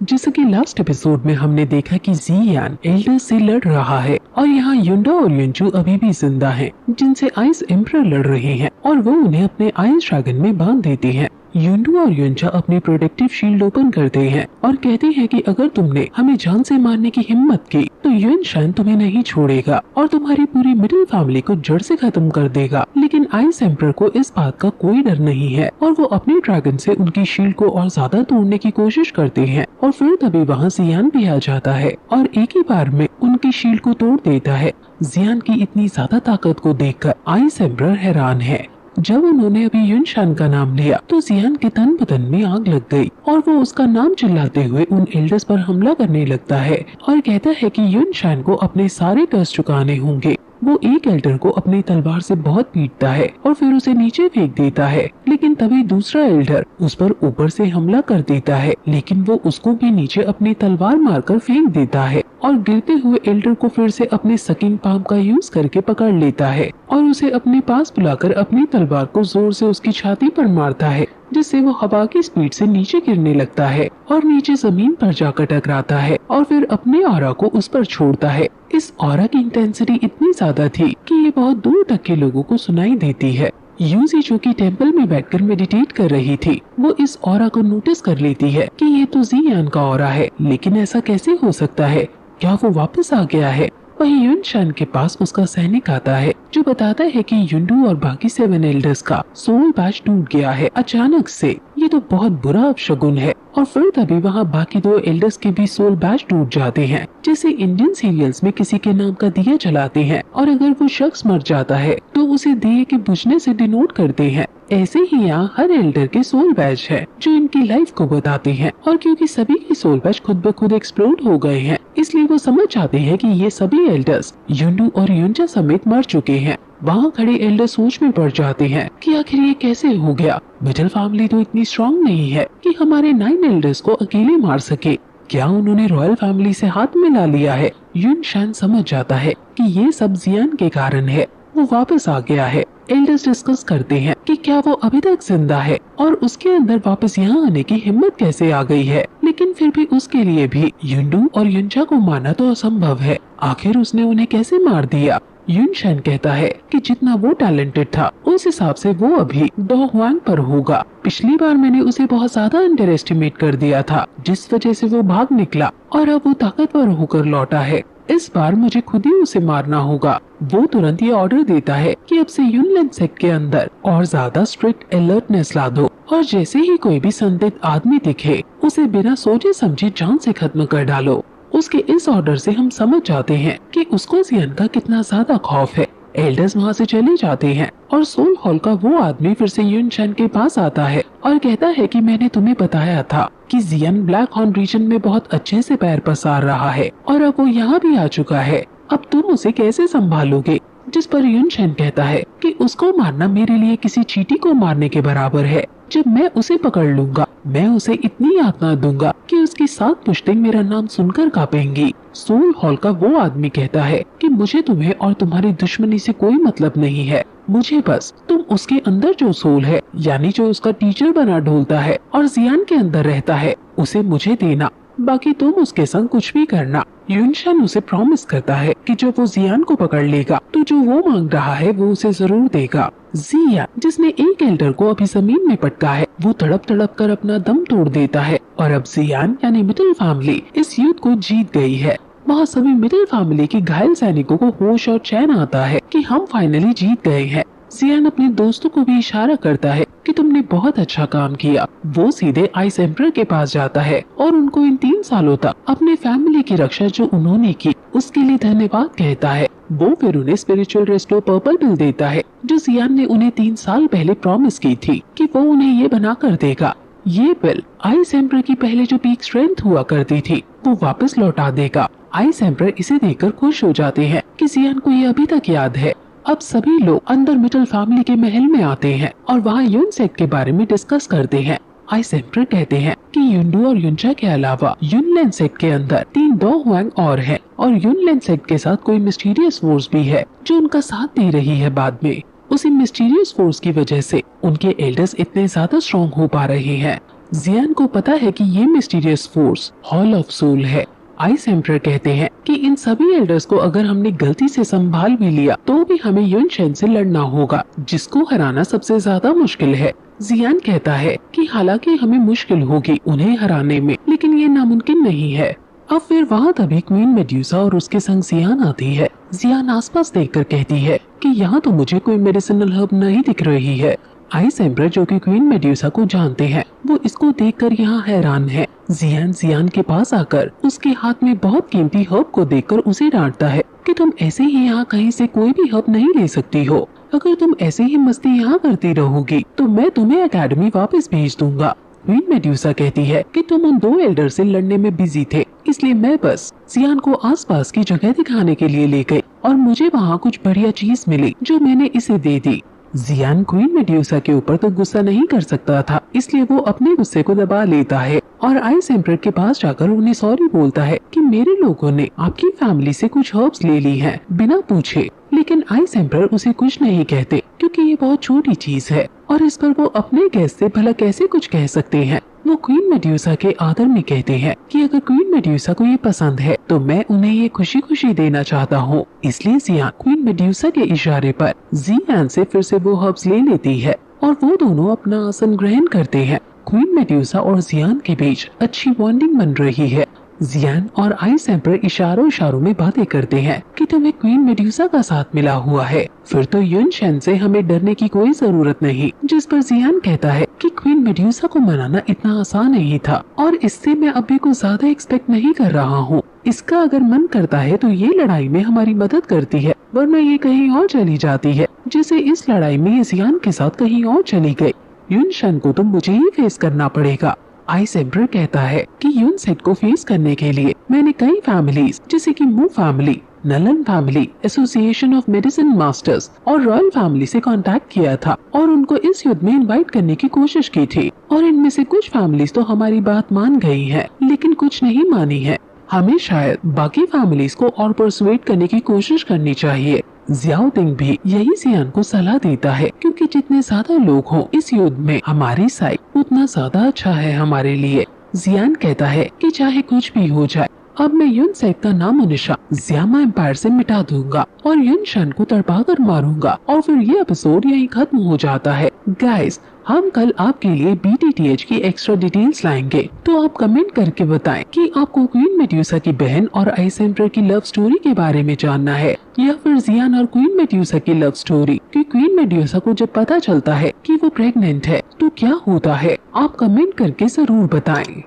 जैसे कि last episode में हमने देखा कि जियान एल्डर्स से लड़ रहा है और यहाँ युंडा और युंचू अभी भी जिंदा हैं, जिनसे आइस एम्परर लड़ रहे हैं और वो उन्हें अपने आइस ड्रैगन में बांध देते हैं। युंडू और युंचा अपनी प्रोटेक्टिव शील्ड ओपन करते हैं और कहते हैं कि अगर तुमने हमें जान से मारने की हिम्मत की तो युनशान तुम्हें नहीं छोड़ेगा और तुम्हारी पूरी मिडिल फैमिली को जड़ से खत्म कर देगा। लेकिन आइस एम्परर को इस बात का कोई डर नहीं है और वो अपने ड्रैगन से उनकी शील्ड को और ज्यादा तोड़ने की कोशिश करते हैं और फिर तभी वहाँ जियान भी आ जाता है और एक ही बार में उनकी शील्ड को तोड़ देता है। जियान की इतनी ज्यादा ताकत को देखकर आइस एम्परर हैरान है। जब उन्होंने अभी युनशान का नाम लिया तो जियान के तन बदन में आग लग गई और वो उसका नाम चिल्लाते हुए उन एल्डर्स पर हमला करने लगता है और कहता है कि युनशान को अपने सारे कर्ज चुकाने होंगे। वो एक एल्डर को अपनी तलवार से बहुत पीटता है और फिर उसे नीचे फेंक देता है, लेकिन तभी दूसरा एल्डर उस पर ऊपर से हमला कर देता है, लेकिन वो उसको भी नीचे अपनी तलवार मारकर फेंक देता है और गिरते हुए एल्डर को फिर से अपने सकिंग पाम का यूज करके पकड़ लेता है और उसे अपने पास बुलाकर अपनी तलवार को जोर से उसकी छाती पर मारता है, जिससे वो हवा की स्पीड से नीचे गिरने लगता है और नीचे जमीन पर जाकर टकराता है और फिर अपने ऑरा को उस पर छोड़ता है। इस ऑरा की इंटेंसिटी इतनी ज्यादा थी कि ये बहुत दूर तक के लोगों को सुनाई देती है। यूजी जो कि टेंपल में बैठकर मेडिटेट कर रही थी, वो इस ऑरा को नोटिस कर लेती है कि ये तो जियान का ऑरा है, लेकिन ऐसा कैसे हो सकता है? क्या वो वापस आ गया है? वहीं युनशान के पास उसका सैनिक आता है जो बताता है कि युंडू और बाकी 7 एल्डर्स का सोल बैच टूट गया है अचानक से। ये तो बहुत बुरा अपशगुन है और फिर तभी वहाँ बाकी 2 एल्डर्स के भी सोल बैच टूट जाते हैं, जैसे इंडियन सीरियल्स में किसी के नाम का दिया जलाते हैं और अगर वो शख्स मर जाता है तो उसे दिए के बुझने से डिनोट करते हैं। ऐसे ही यहाँ हर एल्डर के सोल बैच है जो इनकी लाइफ को बताते हैं और क्योंकि सभी के सोल बैच खुद ब खुद एक्सप्लोड हो गए हैं, इसलिए वो समझ जाते हैं कि ये सभी एल्डर्स युंडू और युंचा समेत मर चुके हैं। वहाँ खड़े एल्डर सोच में पड़ जाते हैं कि आखिर ये कैसे हो गया। मिडिल फैमिली तो इतनी स्ट्रॉन्ग नहीं है कि हमारे 9 एल्डर्स को अकेले मार सके। क्या उन्होंने रॉयल फैमिली से हाथ मिला लिया है? युनशान समझ जाता है कि ये सब जियान के कारण है। वो वापस आ गया है। एल्डर्स डिस्कस करते हैं कि क्या वो अभी तक जिंदा है और उसके अंदर वापस यहाँ आने की हिम्मत कैसे आ गई है, लेकिन फिर भी उसके लिए भी युंडू और युंचा को मारना तो असंभव है। आखिर उसने उन्हें कैसे मार दिया? युनशान कहता है कि जितना वो टैलेंटेड था उस हिसाब से वो अभी डॉ हुआंग पर होगा। पिछली बार मैंने उसे बहुत ज्यादा अंडर एस्टिमेट कर दिया था, जिस वजह से वो भाग निकला और अब वो ताकतवर होकर लौटा है। इस बार मुझे खुद ही उसे मारना होगा। वो तुरंत ये ऑर्डर देता है कि अब से युनलैन सेक्ट के अंदर और ज्यादा स्ट्रिक्ट अलर्टनेस ला दो और जैसे ही कोई भी संदिग्ध आदमी दिखे उसे बिना सोचे समझे जान से खत्म कर डालो। उसके इस ऑर्डर से हम समझ जाते हैं कि उसको जियान का कितना ज्यादा खौफ है। एल्डर्स वहाँ से चले जाते हैं और सोल हॉल का वो आदमी फिर से युनशान के पास आता है और कहता है कि मैंने तुम्हें बताया था कि जियान ब्लैक हॉर्न रीजन में बहुत अच्छे से पैर पसार रहा है और अब वो यहाँ भी आ चुका है। अब तुम उसे कैसे संभालोगे? जिस पर युनशान कहता है कि उसको मारना मेरे लिए किसी चींटी को मारने के बराबर है। जब मैं उसे पकड़ लूंगा मैं उसे इतनी यातना दूंगा कि उसकी 7 पुश्तें मेरा नाम सुनकर कांपेंगी। सोल हॉल का वो आदमी कहता है कि मुझे तुम्हें और तुम्हारी दुश्मनी से कोई मतलब नहीं है, मुझे बस तुम उसके अंदर जो सोल है यानी जो उसका टीचर बना ढोलता है और जियान के अंदर रहता है उसे मुझे देना, बाकी तुम उसके संग कुछ भी करना। युनशान उसे प्रॉमिस करता है कि जब वो जियान को पकड़ लेगा तो जो वो मांग रहा है वो उसे जरूर देगा। जियान जिसने एक एल्डर को अभी जमीन में पटका है वो तड़प तड़प कर अपना दम तोड़ देता है और अब जियान यानी मिडिल फैमिली इस युद्ध को जीत गई है। वहाँ सभी मिडिल फैमिली के घायल सैनिकों को होश और चैन आता है कि हम फाइनली जीत गए हैं। जियान अपने दोस्तों को भी इशारा करता है कि तुमने बहुत अच्छा काम किया। वो सीधे आइस एम्परर के पास जाता है और उनको इन 3 सालों तक अपने फैमिली की रक्षा जो उन्होंने की उसके लिए धन्यवाद कहता है। वो फिर उन्हें स्पिरिचुअल रेस्टोर पर्पल बिल देता है जो जियान ने उन्हें 3 साल पहले प्रॉमिस की थी कि वो उन्हें ये बना कर देगा। ये बिल आइस एम्परर की पहले जो पीक स्ट्रेंथ हुआ करती थी वो वापस लौटा देगा। आइस एम्परर इसे देखकर खुश हो जाते हैं कि जियान को ये अभी तक याद है। अब सभी लोग अंदर मिडिल फैमिली के महल में आते हैं और वहाँ युन सेक्ट के बारे में डिस्कस करते हैं। आइस एम्परर कहते हैं कि युंडू और युंचा के अलावा युनलैन सेक्ट के अंदर 3 डॉ हुआंग और हैं और युनलैन सेक्ट के साथ कोई मिस्टीरियस फोर्स भी है जो उनका साथ दे रही है। बाद में उसी मिस्टीरियस फोर्स की वजह से उनके एल्डर्स इतने ज्यादा स्ट्रॉन्ग हो पा रहे हैं। जियान को पता है कि ये mysterious force hall of soul है। आइस एम्परर कहते हैं कि इन सभी एल्डर्स को अगर हमने गलती से संभाल भी लिया तो भी हमें युन शेन से लड़ना होगा, जिसको हराना सबसे ज्यादा मुश्किल है। जियान कहता है कि हालांकि हमें मुश्किल होगी उन्हें हराने में, लेकिन ये नामुमकिन नहीं है। अब फिर वहाँ तभी क्वीन मेड्यूसा और उसके संग जियान आती है। जियान आसपास देखकर कहती है कि यहाँ तो मुझे कोई मेडिसिनल हर्ब नहीं दिख रही है। आइस एम्परर जो कि क्वीन मेड्यूसा को जानते हैं, वो इसको देखकर यहाँ हैरान है। जियान के पास आकर उसके हाथ में बहुत कीमती हर्ब को देखकर उसे डांटता है कि तुम ऐसे ही यहाँ कहीं से कोई भी हर्ब नहीं ले सकती हो। अगर तुम ऐसे ही मस्ती यहाँ करती रहोगी तो मैं तुम्हें एकेडमी वापस भेज दूंगा। क्वीन मेड्यूसा कहती है कि तुम उन 2 एल्डर से लड़ने में बिजी थे, इसलिए मैं बस जियान को आसपास की जगह दिखाने के लिए ले गई और मुझे वहाँ कुछ बढ़िया चीज मिली जो मैंने इसे दे दी। जियान क्वीन मेड्यूसा के ऊपर तो गुस्सा नहीं कर सकता था, इसलिए वो अपने गुस्से को दबा लेता है और आइस एम्परर के पास जाकर उन्हें सॉरी बोलता है कि मेरे लोगों ने आपकी फैमिली से कुछ हर्ब्स ले ली हैं बिना पूछे। लेकिन आइस एम्परर उसे कुछ नहीं कहते क्योंकि ये बहुत छोटी चीज है और इस पर वो अपने गेस्ट से भला कैसे कुछ कह सकते हैं। वो क्वीन मेड्यूसा के आदर में कहते हैं कि अगर क्वीन मेड्यूसा को ये पसंद है तो मैं उन्हें ये खुशी खुशी देना चाहता हूँ। इसलिए जियान क्वीन मेड्यूसा के इशारे पर जियान से फिर से वो हर्ब्स ले लेती है और वो दोनों अपना आसन ग्रहण करते हैं। क्वीन मेड्यूसा और जियान के बीच अच्छी बॉन्डिंग बन रही है। जियान और आइस एम्परर इशारों में बातें करते हैं कि तुम्हें क्वीन मेड्यूसा का साथ मिला हुआ है, फिर तो युन शेन से हमें डरने की कोई जरूरत नहीं। जिस पर जियान कहता है कि क्वीन मेड्यूसा को मनाना इतना आसान नहीं था और इससे मैं अभी कुछ ज्यादा एक्सपेक्ट नहीं कर रहा हूँ। इसका अगर मन करता है तो ये लड़ाई में हमारी मदद करती है, वरना ये कहीं और चली जाती है, जैसे इस लड़ाई में ये जियान के साथ कहीं और चली गई। युन शेन को तो मुझे ही फेस करना पड़ेगा। आइस एम्परर कहता है कि युन सेट को फेस करने के लिए मैंने कई फैमिलीज जैसे कि मू फैमिली, नलन family, association of medicine masters और रॉयल फैमिली से कांटेक्ट किया था और उनको इस युद्ध में इनवाइट करने की कोशिश की थी और इनमें से कुछ फैमिलीज तो हमारी बात मान गई है, लेकिन कुछ नहीं मानी है। हमें शायद बाकी फैमिलीज को और परसुएट करने की कोशिश करनी चाहिए। जियाओ तिंग भी यही जियान को सलाह देता है क्योंकि जितने ज्यादा लोग हों इस युद्ध में हमारी साइड उतना ज्यादा अच्छा है हमारे लिए। जियान कहता है कि चाहे कुछ भी हो जाए अब मैं युन सेट का नाम निशान जियामा एम्पायर से मिटा दूंगा और युन शेन को तड़पा कर मारूंगा और फिर ये एपिसोड यहीं खत्म हो जाता है। गाइस, हम कल आपके लिए BTTH की एक्स्ट्रा डिटेल्स लाएंगे, तो आप कमेंट करके बताएं कि आपको क्वीन मेड्यूसा की बहन और आइस एम्परर की लव स्टोरी के बारे में जानना है या फिर जियान और क्वीन मेड्यूसा की लव स्टोरी कि क्वीन मेड्यूसा को जब पता चलता है कि वो प्रेग्नेंट है तो क्या होता है। आप कमेंट करके जरूर बताएं।